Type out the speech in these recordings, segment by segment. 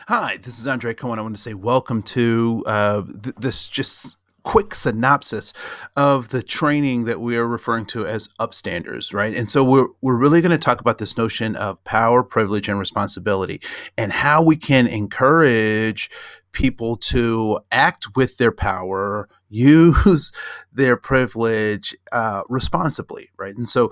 Hi, this is Andre Koen. I want to say welcome to this just quick synopsis of the training that we are referring to as upstanders, right? And so we're really going to talk about this notion of power, privilege, and responsibility, and how we can encourage people to act with their power, use their privilege responsibly, right? And so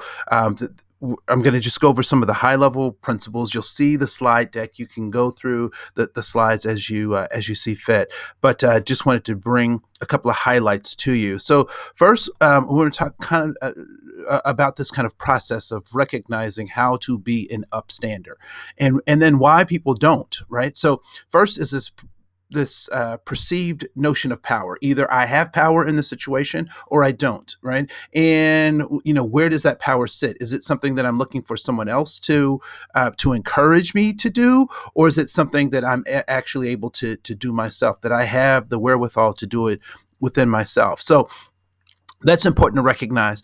I'm going to just go over some of the high level principles. You'll see the slide deck. You can go through the slides as you see fit. But just wanted to bring a couple of highlights to you. So first, we're going to talk kind of about this kind of process of recognizing how to be an upstander, and then why people don't. Right. So first is this perceived notion of power. Either I have power in the situation or I don't, right? And where does that power sit? Is it something that I'm looking for someone else to encourage me to do, or is it something that I'm actually able to do myself? That I have the wherewithal to do it within myself. So that's important to recognize.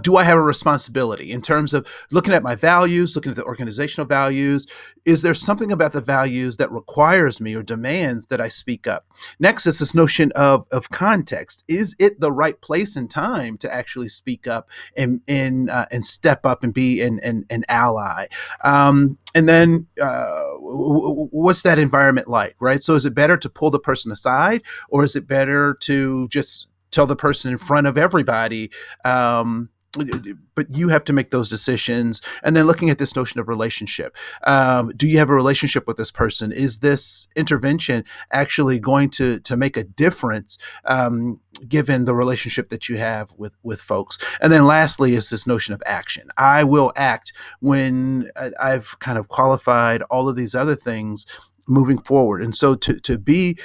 Do I have a responsibility in terms of looking at my values, looking at the organizational values? Is there something about the values that requires me or demands that I speak up? Next is this notion of context. Is it the right place and time to actually speak up and step up and be an ally? And then what's that environment like, right? So is it better to pull the person aside, or is it better to just tell the person in front of everybody? But you have to make those decisions. And then looking at this notion of relationship. Do you have a relationship with this person? Is this intervention actually going to make a difference given the relationship that you have with folks? And then lastly is this notion of action. I will act when I've kind of qualified all of these other things moving forward. And so to be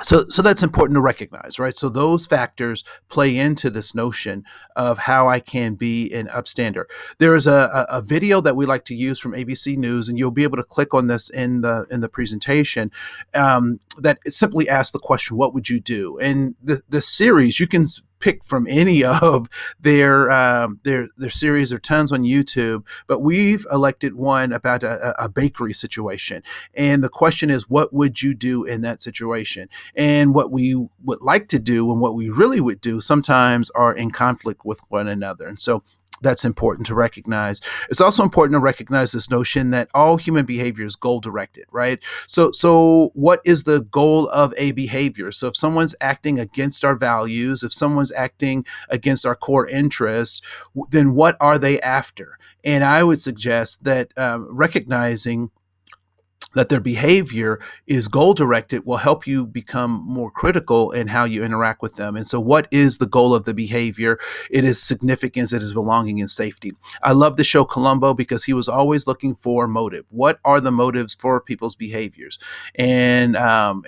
so that's important to recognize, right? So those factors play into this notion of how I can be an upstander. There is a video that we like to use from ABC News, and you'll be able to click on this in the presentation. That simply asks the question, "What would you do?" And the series you can pick from any of their series. There are tons on YouTube, but we've elected one about a bakery situation. And the question is, what would you do in that situation? And what we would like to do and what we really would do sometimes are in conflict with one another. And so that's important to recognize. It's also important to recognize this notion that all human behavior is goal directed, right? So what is the goal of a behavior? So if someone's acting against our values, if someone's acting against our core interests, then what are they after? And I would suggest that recognizing that their behavior is goal directed will help you become more critical in how you interact with them. And so, what is the goal of the behavior? It is significance, it is belonging and safety. I love the show Columbo because he was always looking for motive. What are the motives for people's behaviors? And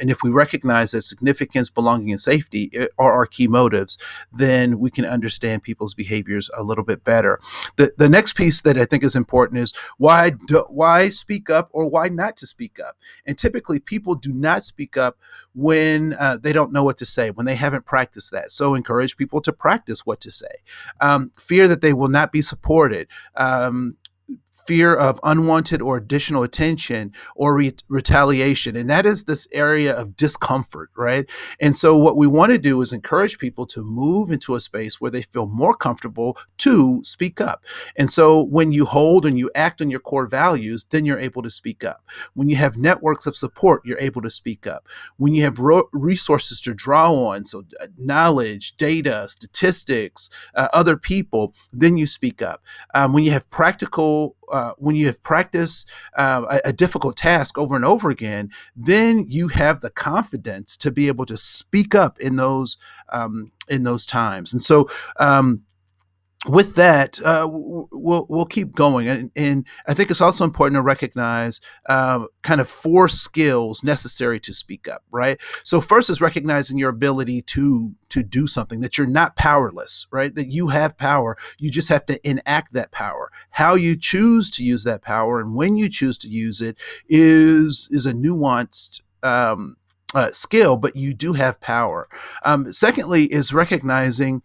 if we recognize that significance, belonging, and safety are our key motives, then we can understand people's behaviors a little bit better. The next piece that I think is important is why speak up or why not to speak up. And typically people do not speak up when they don't know what to say, when they haven't practiced that. So encourage people to practice what to say. Fear that they will not be supported. Fear of unwanted or additional attention or retaliation. And that is this area of discomfort, right? And so what we want to do is encourage people to move into a space where they feel more comfortable to speak up. And so when you hold and you act on your core values, then you're able to speak up. When you have networks of support, you're able to speak up. When you have resources to draw on, so knowledge, data, statistics, other people, then you speak up. When you have when you have practiced a difficult task over and over again, then you have the confidence to be able to speak up in those times. And so with that, we'll keep going, and I think it's also important to recognize kind of 4 skills necessary to speak up. Right. So first is recognizing your ability to do something, that you're not powerless. Right. That you have power. You just have to enact that power. How you choose to use that power and when you choose to use it is a nuanced skill, but you do have power. Secondly, is recognizing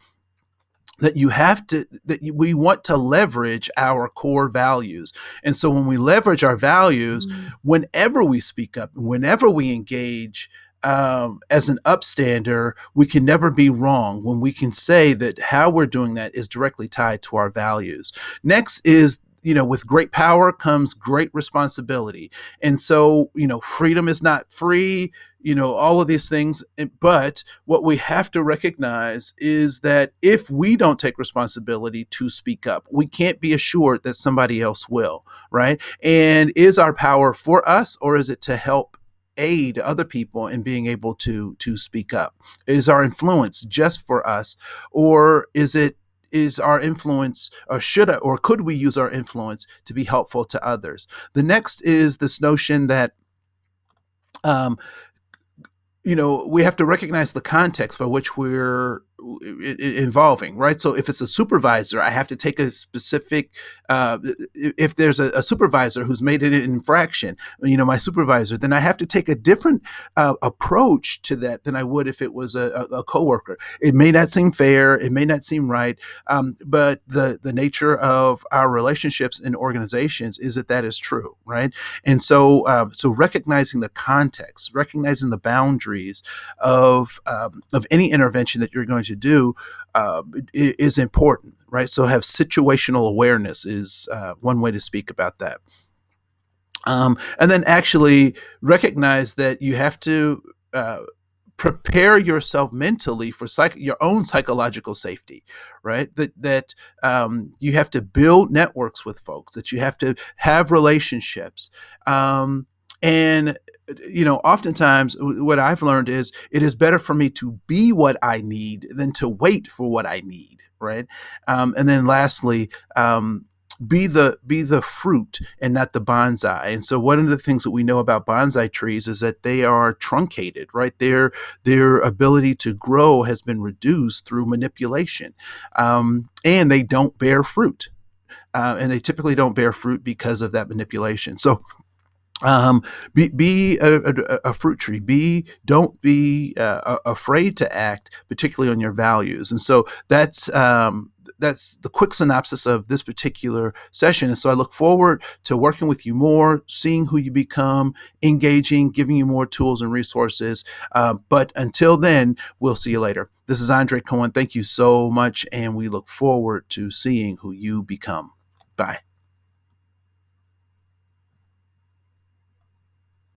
that we want to leverage our core values. And so when we leverage our values, whenever we speak up, whenever we engage, as an upstander, we can never be wrong when we can say that how we're doing that is directly tied to our values. Next is, with great power comes great responsibility. And so, freedom is not free, all of these things. But what we have to recognize is that if we don't take responsibility to speak up, we can't be assured that somebody else will, right? And is our power for us, or is it to help aid other people in being able to speak up? Is our influence just for us, or is our influence, or could we use our influence to be helpful to others? The next is this notion that, um, we have to recognize the context by which we're involving, right? So if it's a supervisor, I have to take a specific, if there's a supervisor who's made an infraction, my supervisor, then I have to take a different approach to that than I would if it was a coworker. It may not seem fair, it may not seem right, but the nature of our relationships in organizations is that is true, right? And so recognizing the context, recognizing the boundaries of any intervention that you're going to do is important, right? So have situational awareness is one way to speak about that. And then actually recognize that you have to prepare yourself mentally for your own psychological safety, right? That you have to build networks with folks, that you have to have relationships, and oftentimes what I've learned is it is better for me to be what I need than to wait for what I need, right? And then lastly, be the fruit and not the bonsai. And so one of the things that we know about bonsai trees is that they are truncated, right? Their ability to grow has been reduced through manipulation, and they don't bear fruit. And they typically don't bear fruit because of that manipulation. So be a fruit tree. Don't be afraid to act, particularly on your values. And so that's the quick synopsis of this particular session. And so I look forward to working with you more, seeing who you become, engaging, giving you more tools and resources. But until then, we'll see you later. This is Andre Koen. Thank you so much, and we look forward to seeing who you become. Bye.